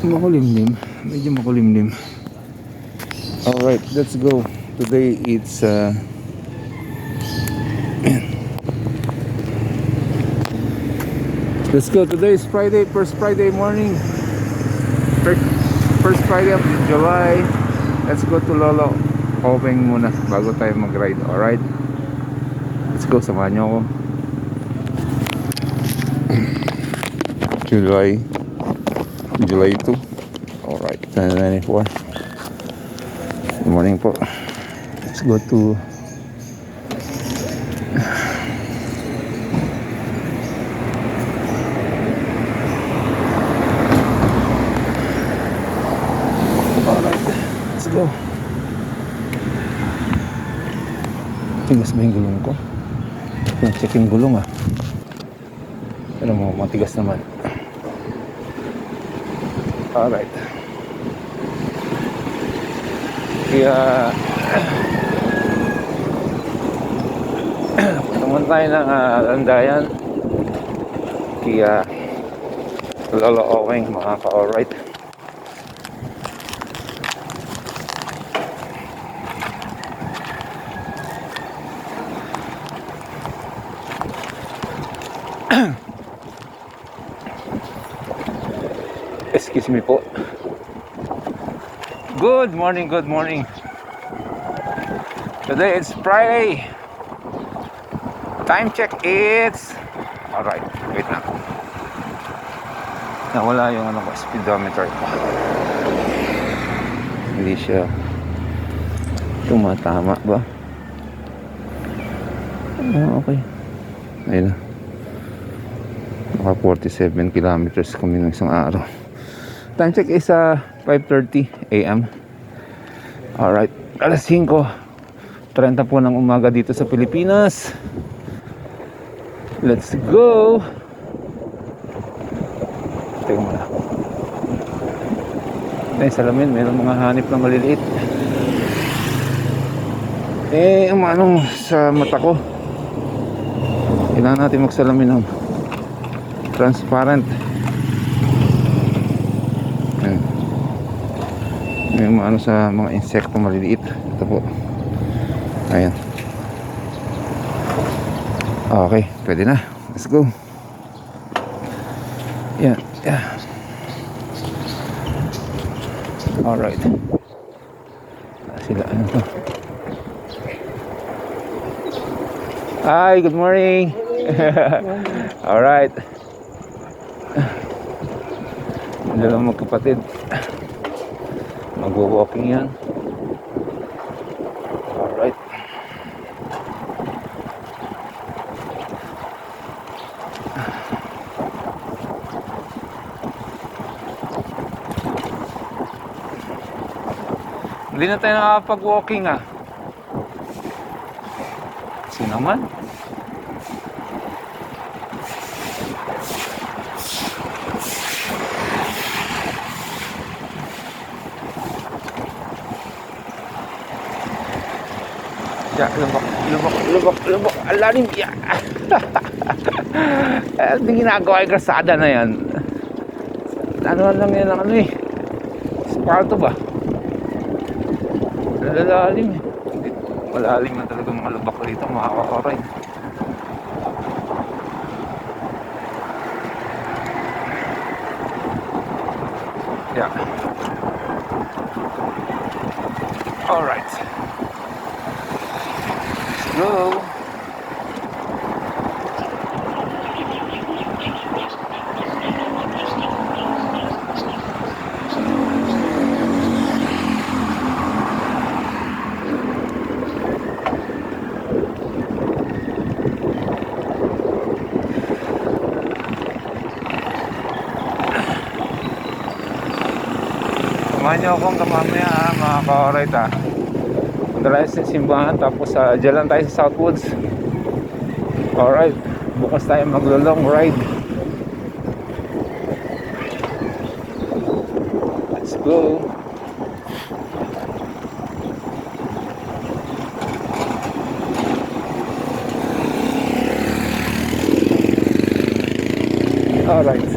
Makulimlim. Medyo makulimlim. Alright, let's go. Today it's let's go. Today is Friday, first Friday morning. First Friday of July. Let's go to Lolo Oweng muna bago tayo mag-ride. Alright, let's go, samahan nyo ako. July 2. Alright, 2024. Good morning po. Let's go to go. Tigas ba yung gulong ko? Check yung gulong ah. Alam mo, matigas naman. Alright. Kaya naman tayo ng landayan. Kaya Lolo Oweng, mga ka-alright. Excuse me po. Good morning, good morning. Today it's Friday. Time check, it's alright, wait na. Nawala yung speedometer ko. Hindi siya tumatama ba? Okay. Ayun na. Naka 47 kilometers kami ng isang araw. Time check is 5:30 AM. Alright, alas 5:30 po ng umaga dito sa Pilipinas. Let's go. Teka muna. Ito yung salamin, mayroong mga hanip na maliliit. Umanong sa mata ko. Kailangan natin magsalamin ng transparent. May maano sa mga insekto maliliit. Ito po. Ayan. Okay, pwede na. Let's go. Yeah, yeah. Alright. Sila, ano to? Hi, good morning. Alright. Dalawang magkapatid. Mag-walking yan. Alright. Hindi na tayo nakapag-walking ah. Kasi naman. Ya, lubak. Alalim ya. Hindi ginagawa yung krasada na yan. Ano lang yan, ano eh. Sparto ba? Lalalim eh. Malalim na talaga mga lubak dito, mga kakaray. Yeah. Alright. Let's go. Samahan niyo akong kamamaya mga ka-alright ah. Punta tayo sa simbahan, tapos dyan lang tayo sa Southwoods. Alright, bukas tayo maglo-long ride. Let's go. Alright.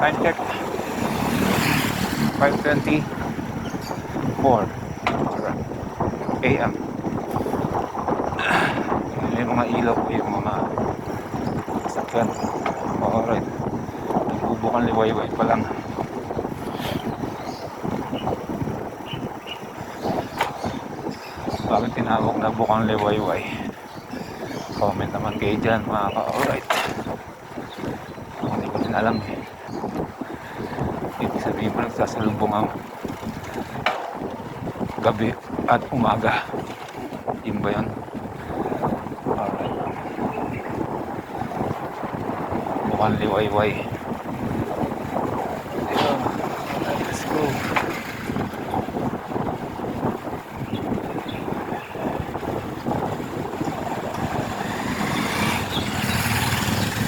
Time check 5:24 AM. May mga ilaw po yung mga sakyan. Alright, nagbubukan liwayway pa lang. Bakit tinawag na bukang liwayway? Comment naman kayo dyan mga ka-alright. Hindi ko din alam eh. Ibig sabihin pa nagsasalubong ang gabi at umaga. Yun ba yun? Alright. Bukang liwayway. Alright, let's go.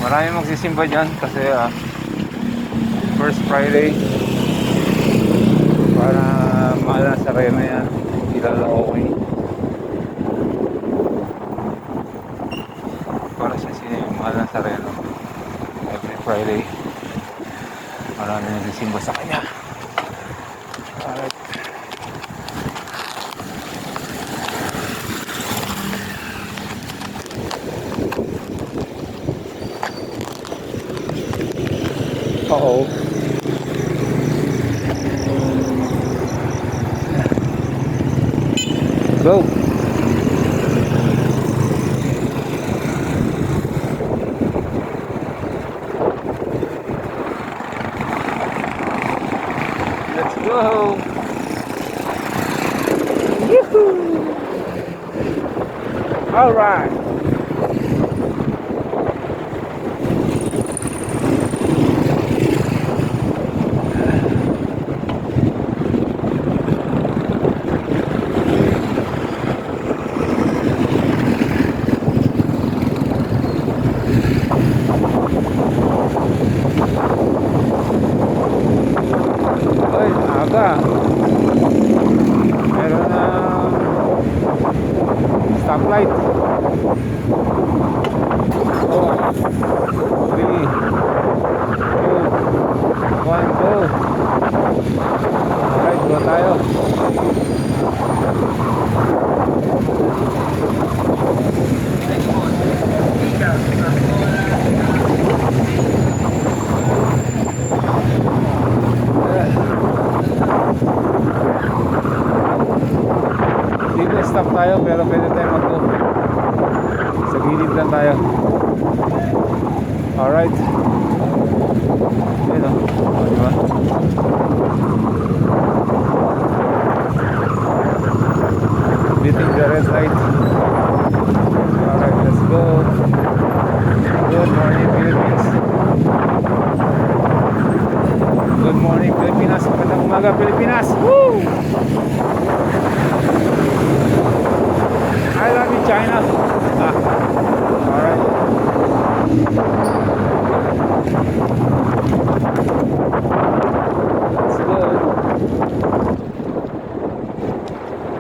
Marami magsisimba dyan kasi first Friday para mahal na sa rema yan, kilala okay para siya mahal na sa rema. Every Friday marami nagsisimba sa kanya. Alright. Uh-oh. Go. Let's go. Yoo-hoo. All right. Meron na stoplight. 4, 3, 2, 1, go. Alright, go tayo. Dito stop tayo pero pwede tayo mag-go. Sa gilid lang tayo. Alright. Yun o. Diba? Beating the red light. Alright, let's go. Good morning, Philippines. Good morning, Pilipinas. Magandang umaga, Pilipinas. Woo! I love you, China. Alright. Let's go.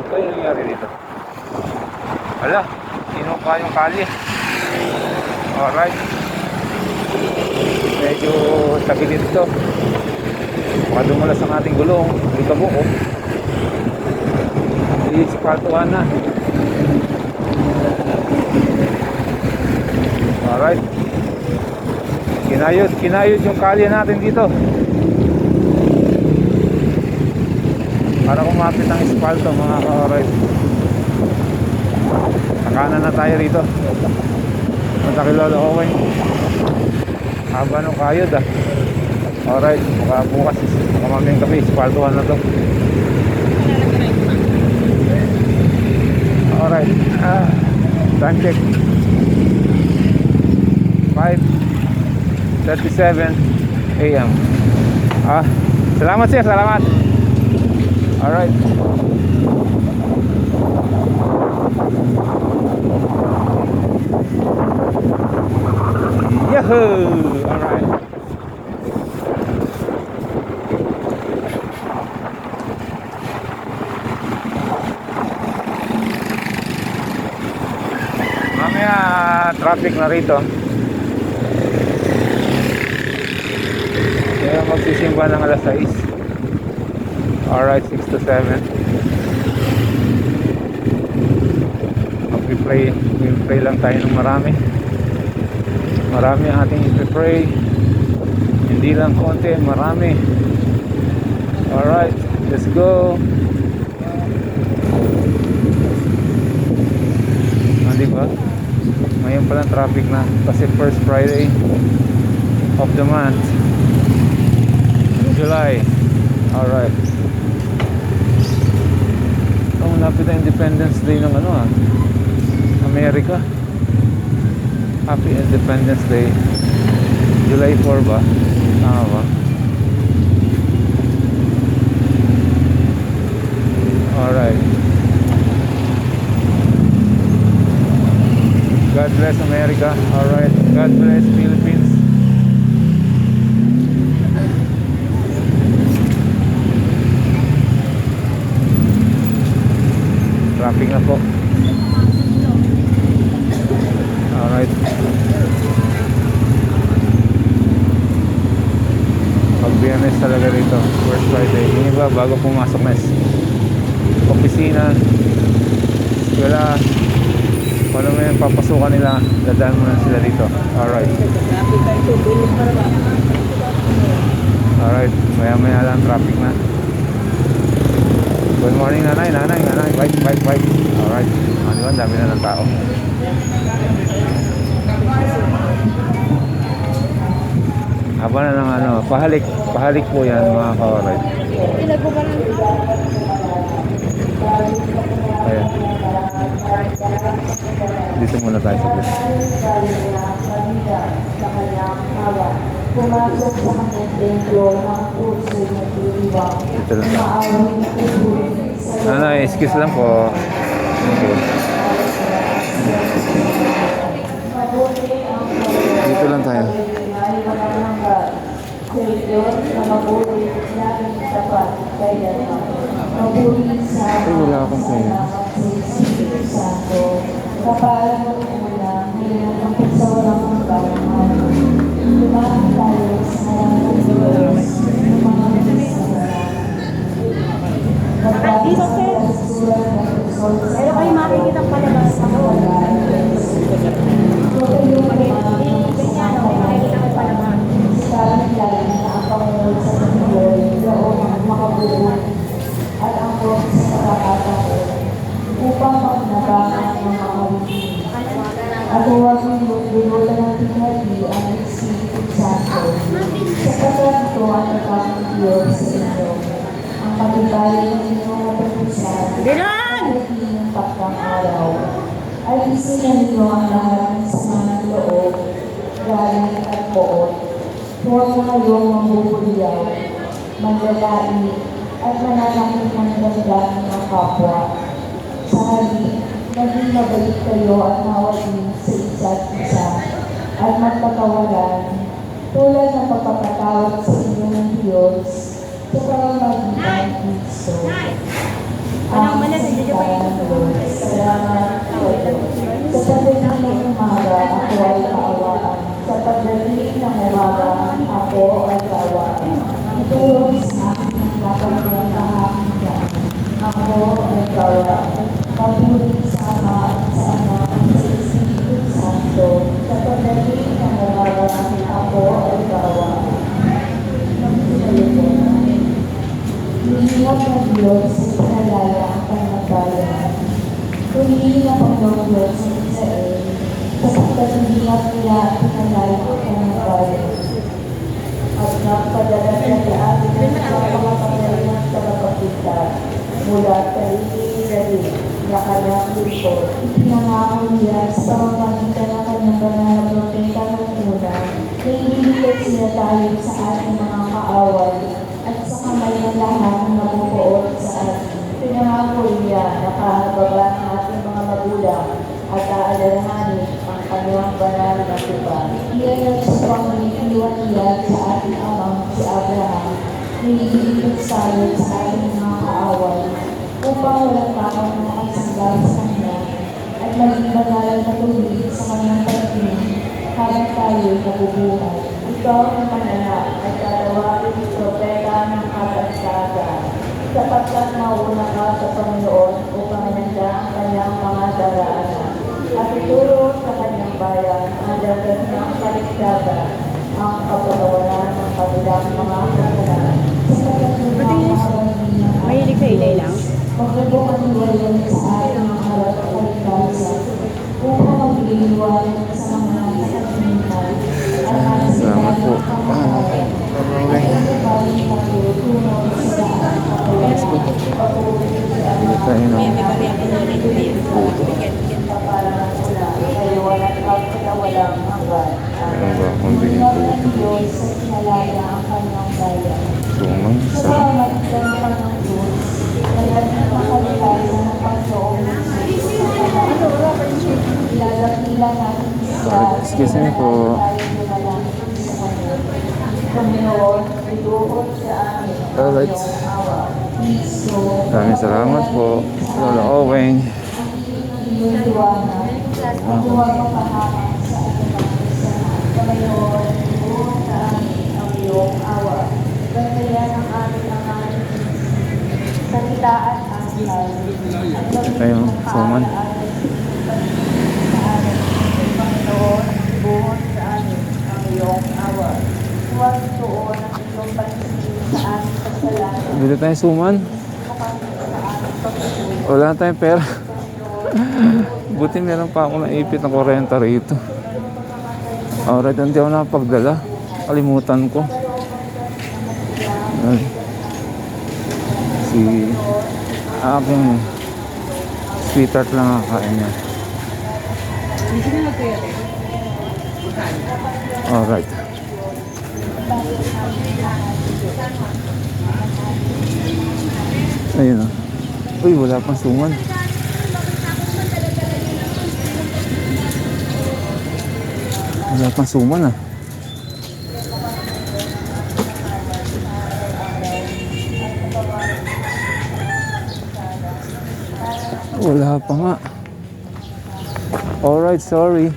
Ito yung nangyari dito. Wala, inuka yung kalye. Alright. Medyo tagilid ito. Baka dumulas ang ating gulong. Hindi ka buko. I-spaltuhan na. Alright. Kinayod yung kalye natin dito para kumapit ang espalto mga ka-alright. Nakanan na tayo rito. Matakilala okay. Haba nung kayod ah. Alright, baka bukas mamayang gabi espaltuhan na to. Alright, time check 5:37 AM. Salamat sir, salamat. Alright. Yahoo! Alright. Mamaya traffic na rito. Ngayon magsisimba ng alas 6. Alright, 6 to 7. Mag-pray lang tayo ng marami. Marami ang ating i-pray. Hindi lang konti, marami. Alright, let's go. Diba? Ngayon palang traffic na kasi first Friday of the month, July. Alright. Malapit na Independence Day ng America. Happy Independence Day. July 4 ba? Tama ba? Alright. God bless America. Alright. God bless Philippines. Traffic na po. Alright. Pag-BMS talaga rito. First Friday. Yung iba bago pumasok na opisina, eskwela, paano mo yung papasukan nila, dadaan mo na sila dito. Alright. Alright, maya lang traffic na. Good morning nanay. Bike. Alright. Di ba, dami na ng tao. Haba na ng pahalik po yan mga ka-alright. Ayan. Dito muna tayo sa place. Dito lang tayo. Excuse lang po. Dito lang tayo. Ay, wala akong pera. Kapag mo ulang, ngayon ang pagsawalang ng bayan. Lumahan tayo sa harap ng Diyos, ng mga nagsasalamat. Magdahil sa sulat ng Pusol, pero kayo makikita pala ba sa mga so kayo makikita sa mga saling lalim na ang Panginoon sa Panginoon, doon ang makabuo at ang Diyos sa karapatan ko upang magnabangan ng mga kawin. At huwag niyong binulan ng tinali ang Espiritu Santo. Sapagkat ito ang nagkakagiyog sa inyo. Ang pagkibayan ng inyong matapusan at inyong takdang araw. Ay isinan ninyo ang lahat ng sama ng loob, galit at poot. Huwag na kayong mambubuliyaw, manlalait at mananakit ng damdamin ng kapwa. Sa halip, naging mabalik kayo at mawagin sa isa't isa at magpatawaran tulad ng pagpapatawad sa inyo ng Diyos sa pamamagitan ng Kristo. Ang salita ng Diyos. Salamat po. Sa pagdating ng umaga, ako ay kaawaan. Sa pagdating ng umaga, ako ay kaawaan. Itulong sa akin ang dapat ng aking dyan. Ako ay kaawaan. Pagbulit sa Ama at sa Anak at sa Espiritu Santo, sa pagdating ng umaga, ako ay kaawaan. Hinihingat ng Diyos sa pinalaya ang panagbayan. Humihingi ng Panginoong Diyos sa Israel, sapagkat hinihingat nila at pinalaya ang panagbayan. At nagpadala niya sa atin ng pagpapakapalan ng tagapagligtas mula sa Israel na kanyang lungsod. Ipinangako niya sa pamamagitan ng kanyang banal na propeta ng una na ililigtas sila tayo sa ating mga kaaway at sa kamay ng lahat ng nabubuot sa atin. Pinangako niya na kahababa ng ating mga magulang at aalalahanin ang kanyang banal na tuba. Iyan ang supang iniwan niya sa ating amang si Abraham, nililigtas tayo sa ating mga kaaway upang walang takang makasanggal sa kanya at maging banal na tuloy sa kanyang pagtingin habang tayo nabubuhay. Ikaw ikaw na manala ay tatawarin ng propeta ng kabansagan, sapagkat mauna ka sa Panginoon upang inanda ang kanyang mga daraanan, at ituro sa kanyang bayan ang dagat ng kaligtasan, ang kapatawaran ng kanilang mga kasalanan. Mahilig sa ilay lang? Magkabukan niwayan sa ating mga harap at kaligtasan, upang magliliwan sa mga nakasinitan at Salamat po. Dito tayo na. May bari ako na rin. Meron ba akong bigyan po? Sumang sarap. Excuse me po. Alright. Maraming salamat po. Lola Oweng. Ito yung suman. Dito tayo suman. Wala tayong pera. Buti meron pa ako naipit na 40 rito. Alright, hindi ako nakapagdala. Kalimutan ko. Ay. Si aking sweetheart lang kakain niya. Hindi na nagkuya rin. Alright. Ayun o. Uy, wala pang suman. Wala pang suman ah. Wala pa nga. Alright, sorry.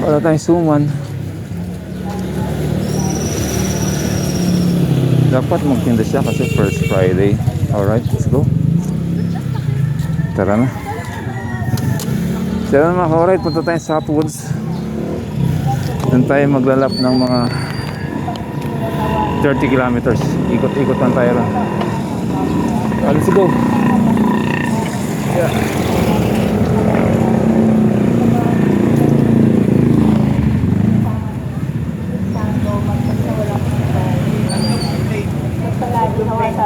Wala tayong suman. Dapat magtinda siya kasi first Friday. Alright, let's go. Tara na. Tara na mga ka-alright, punta tayo sa Southwoods. Doon tayo maglalap ng mga 30 kilometers. Ikot-ikot lang tayo lang. Let's go. Yeah.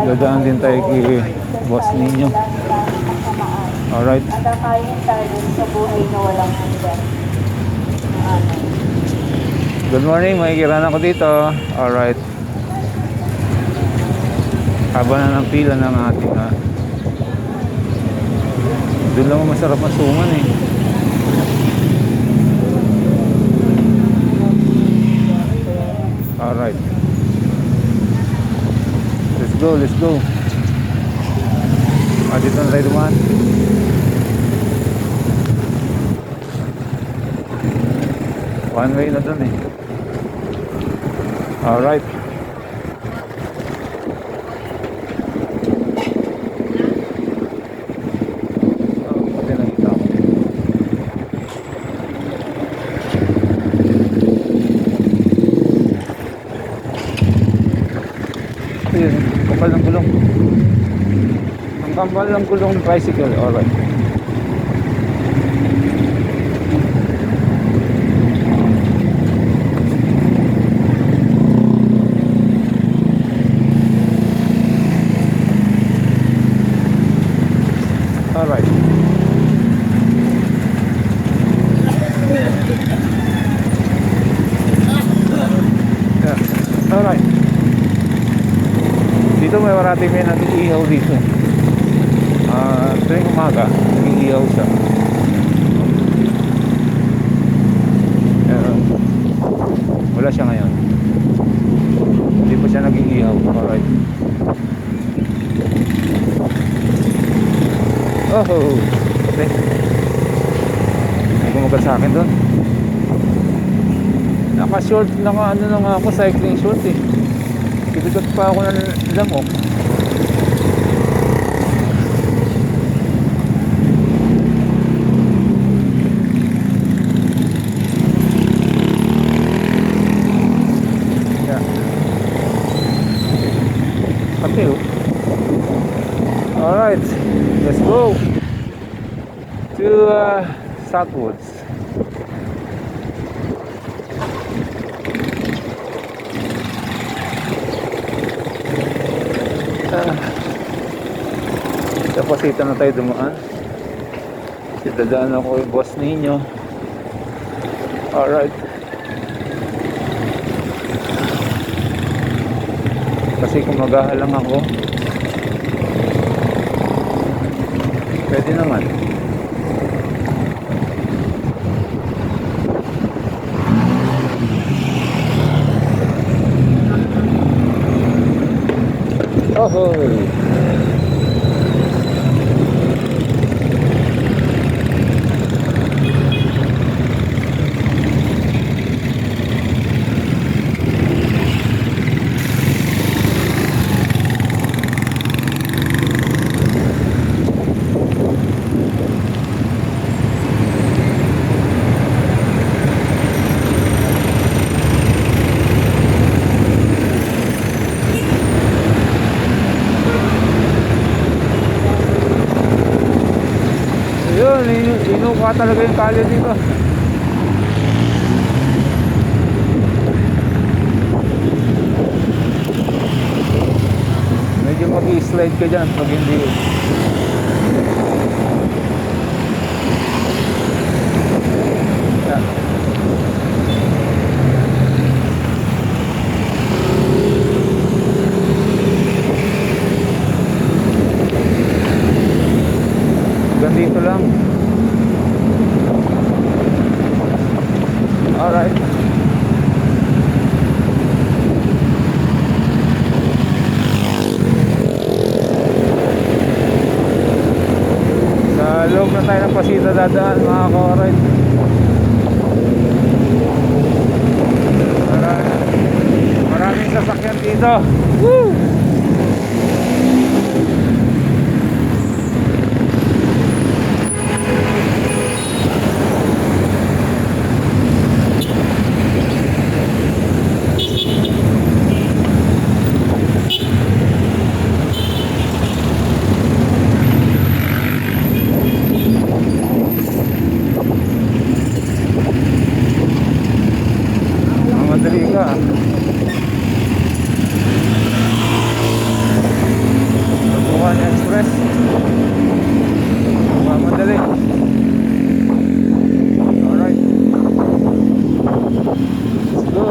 Dadaan din tayo kay boss ninyo. Alright. At akayin tayo sa buhay na walang hanggan. Good morning, makikiran ako dito. Alright. Haba na ng pila ng ating doon lang masarap ang suman eh. Alright. Let's go, let's go. Dito na tayo dumaan. One way na dun eh. Alright. Yun, kapal ng gulong. Ang kapal ng gulong ng tricycle. Alright. Alright. Yeah. Alright. Dito may marating may nag-iihaw dito. Tuwing umaga, nag-iihaw siya. Wala siya ngayon. Hindi pa siya nag-iihaw. Alright. Oh, okay. May kumagal sa akin doon. naka-short, ano na nga ako, cycling short eh. Kibigot pa ako ng lamok. Yeah. Okay. Alright, let's go to Southwoods. Sa Pasita na tayo dumaan. Dadaan ako yung boss ninyo. Alright. Kasi kung maghahalang ako, pwede naman. Ahoy! Inuka talaga yung kalye dito. Medyo mag-i-slide ka dyan pag hindi. Yeah. Ganito lang. Alright. Sa loob na tayo ng Pasita dadaan mga ka-alright. Maraming sasakyan dito. Woo! Madali ka. Bukan Express. Madali. Alright. Let's go.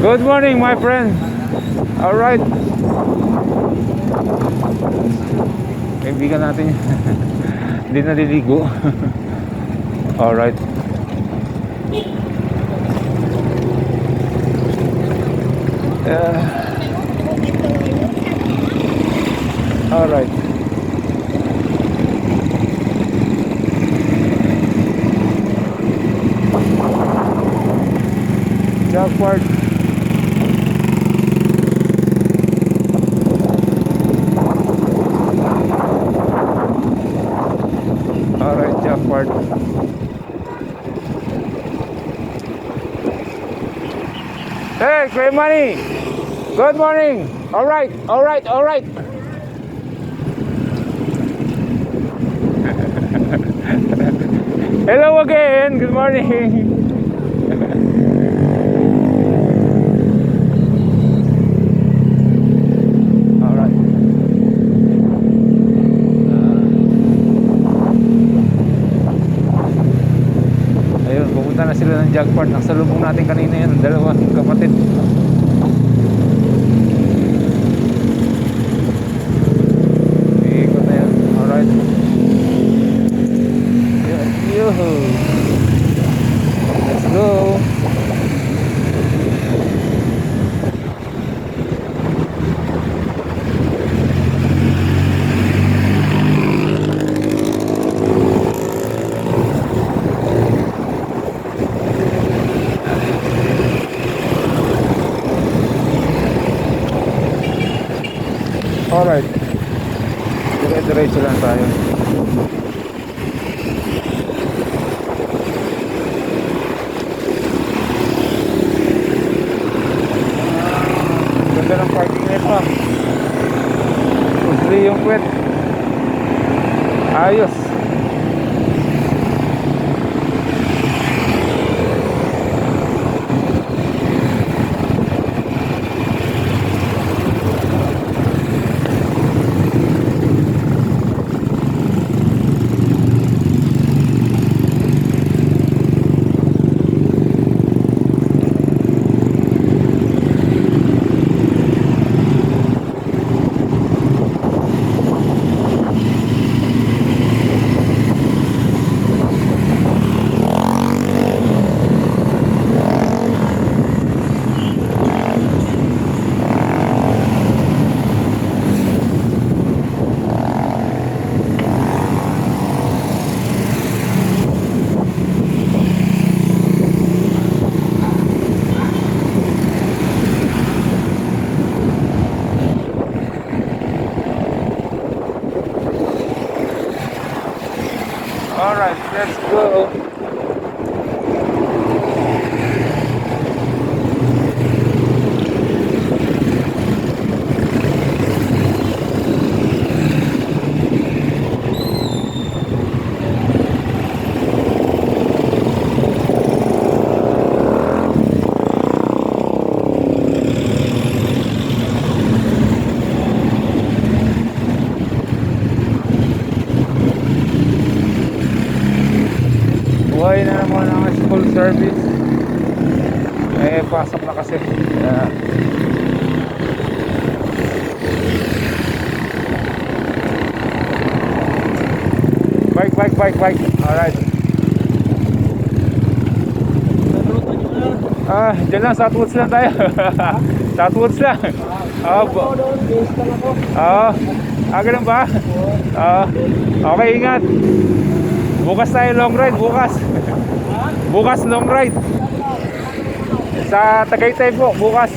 Good morning, my friend. All right. Kaibigan natin. Hindi naliligo. All right. All right. Jackpot. Alright, Jackpot. Hey, Grey Money. Good morning. Alright, alright, alright. Hello again. Good morning. Pupunta na sila ng Jackpot. Nakasalubong natin kanina yan, dalawa kapatid. Iikot na yan. Alright. Yuhu. Let's go. Alright. Dire-diretso lang tayo. Ganda ng parking nito. Usli yung kwet. Ayos. Alright, let's go. Buhay na naman ang school service. Eh, pasok na kasi. Kaya bike. Alright. Dyan lang, Southwoods lang tayo. Southwoods lang. Ganun ba? Okay, ingat. Bukas tayo long ride, bukas. Bukas long ride. Sa Tagaytay po, bukas.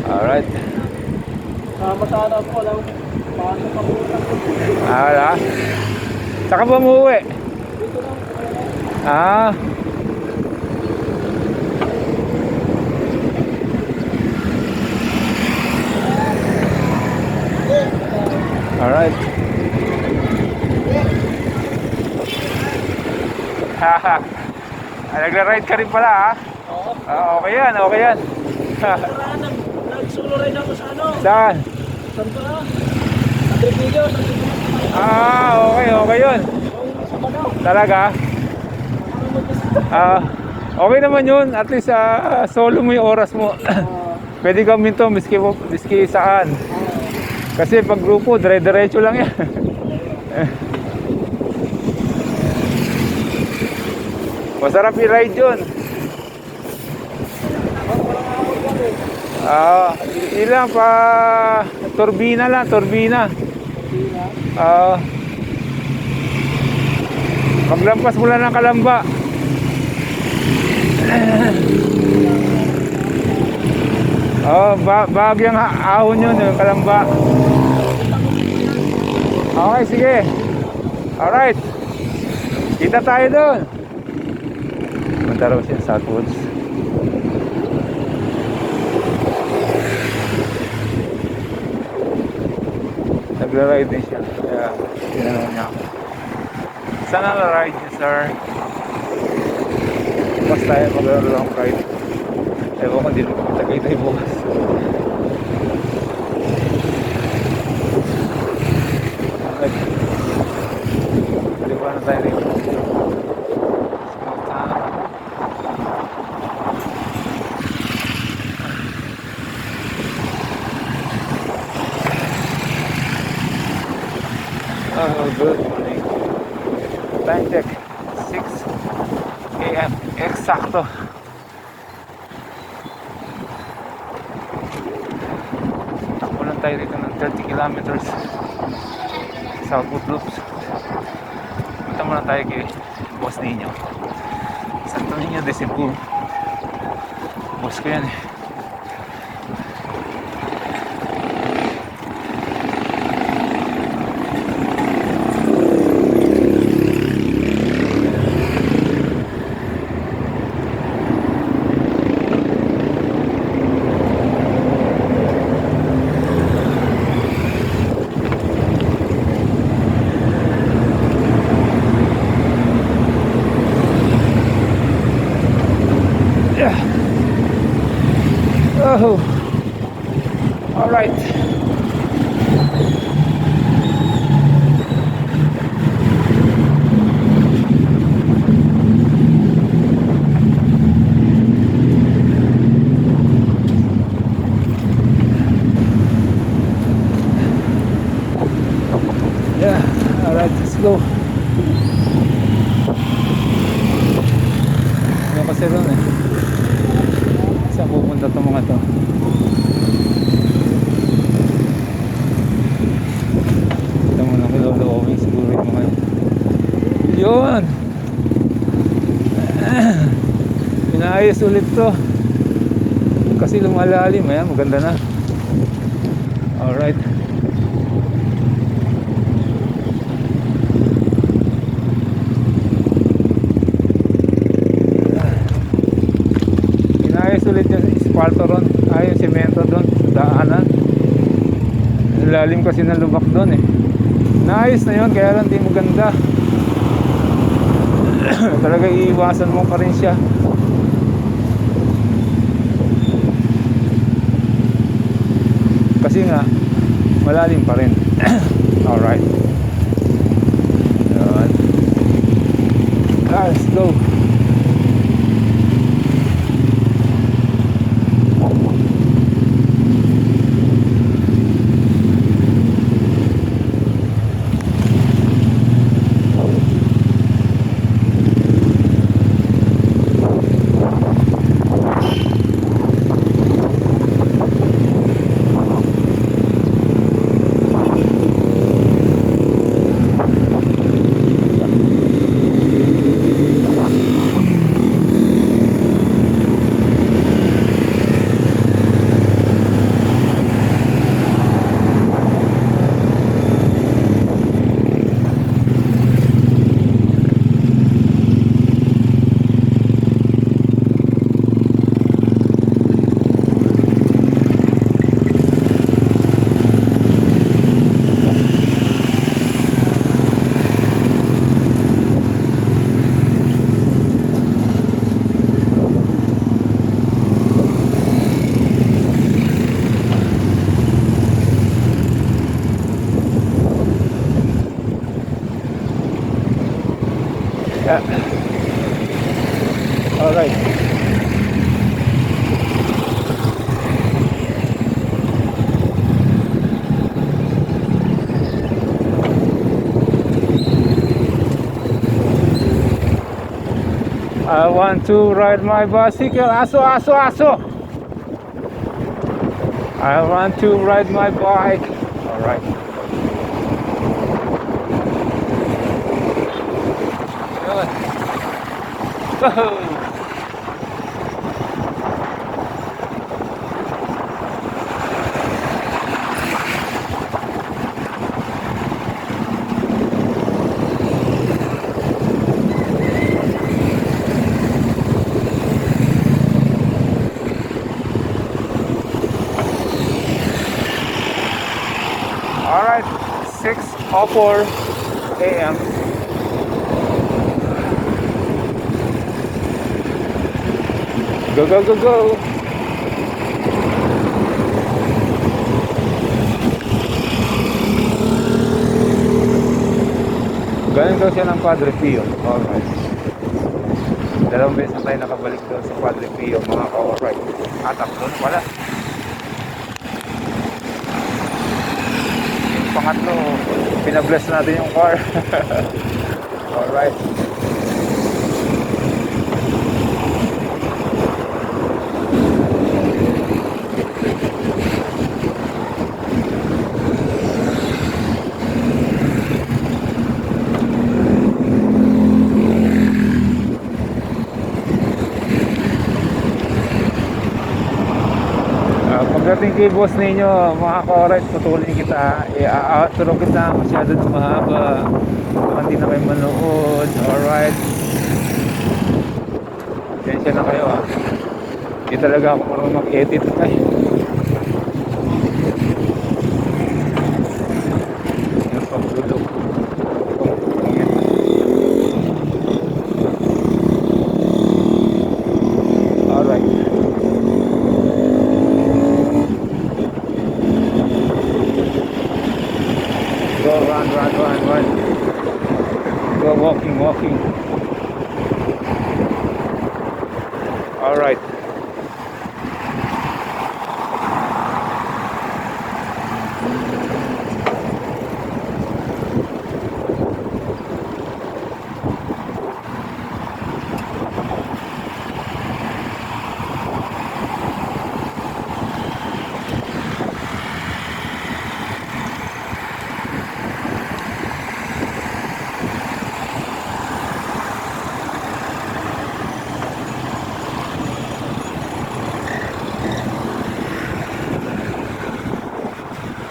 Alright. Masarap po lang. Paano ka muna? Saka ba umuwi? Alright. Nagra-ride ka rin pala, ha? Oo. Okay yan. Nag-solo ride ako sa ano? Saan? Saan ba? Agripilyo. Okay yun. Sa Banaw. Talaga? Okay naman yun. At least solo mo yung oras mo. Pwede kang minto miski saan. Kasi pag grupo, dire-diretso lang yan. Masarap i-ride yun. Ilang pa turbina lang, turbina. Maglampas mo lang ng Kalamba. Bagyang ahon yun, yung Kalamba. Okay, sige. Alright. Kita tayo doon. Punta raw siya sa Southwoods. Nagra-ride din siya. Kaya, tinanong niya ako. Saan na-ride niya, sir? Bukas tayo mag-long ride. Ewan ko, hindi naman matagay tayo bukas. Baliwan na tayo rin. Good morning. Time check 6 AM eksakto. Takbo lang tayo rito ng 30 kilometers Southwood Loops. Punta muna tayo kay Boss Nino, Santo Niño de Cebu. Boss ko yan eh. Oh, all right. Yeah, all right, let's go. Yan kasi doon eh. Saan pupunta itong mga to? Ito muna ko lolo-owing siguro yung mga yun. Pinaayos ulit to kasi lumalalim. Ayan, maganda na. Alright. Ulit yung espalto ron, yung semento doon, daanan. Lalim kasi ng lubak doon eh. Nice na yun, kaya lang di maganda. Talaga iiwasan mo pa rin siya. Kasi nga malalim pa rin. Alright. Let's go. All right. I want to ride my bicycle. Aso, aso, aso. I want to ride my bike. All right. Whoa. All right, 6:04 a.m. Go, go, go, go. Galing daw siya ng Padre Pio. Alright. Dalawang beses na tayo nakabalik doon sa Padre Pio, mga ka-alright. Atap doon pala. Yung pangatlo, pinabless natin yung car. Alright. Pagdating kay boss ninyo, mga ka-orange, putulin kita. Tulong kita masyado ng mahaba. Baka hindi na kayo manood. Alright. Tensya na kayo ah. Hindi talaga ako marunong mag-edit. Ay. Yung pagdudok. Alright. Go, run. Go, walking. All right.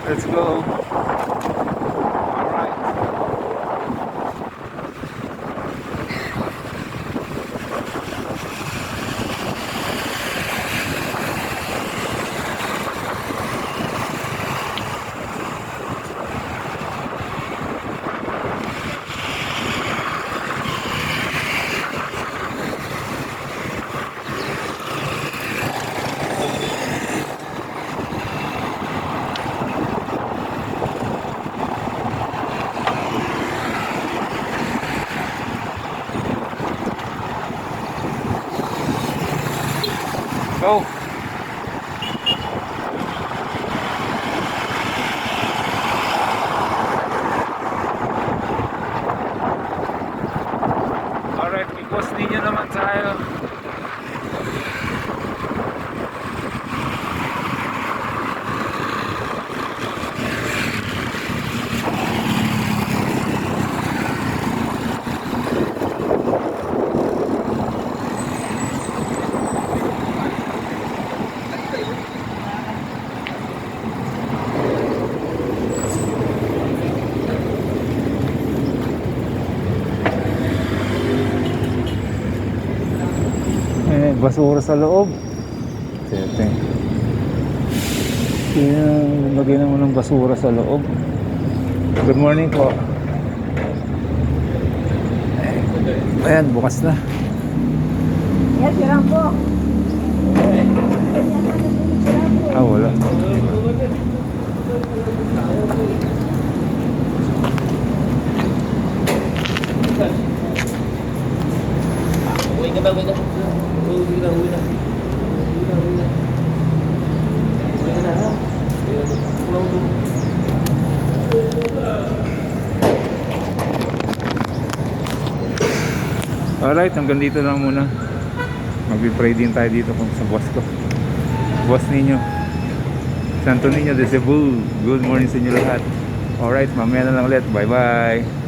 Let's go. All right. Go. Alright, may boss ninyo naman tayo. Basura sa loob. Sete. Lagay naman ng basura sa loob. Good morning po. Ayan, bukas na. Yes, sirang po. Wala. Uwi ka ba? Alright, hanggang dito lang muna. Magpipray din tayo dito kung sa boss ko. Boss ninyo, Santo Niño de Cebu. Good morning sa inyo lahat. Alright, mamaya na lang ulit. Bye bye.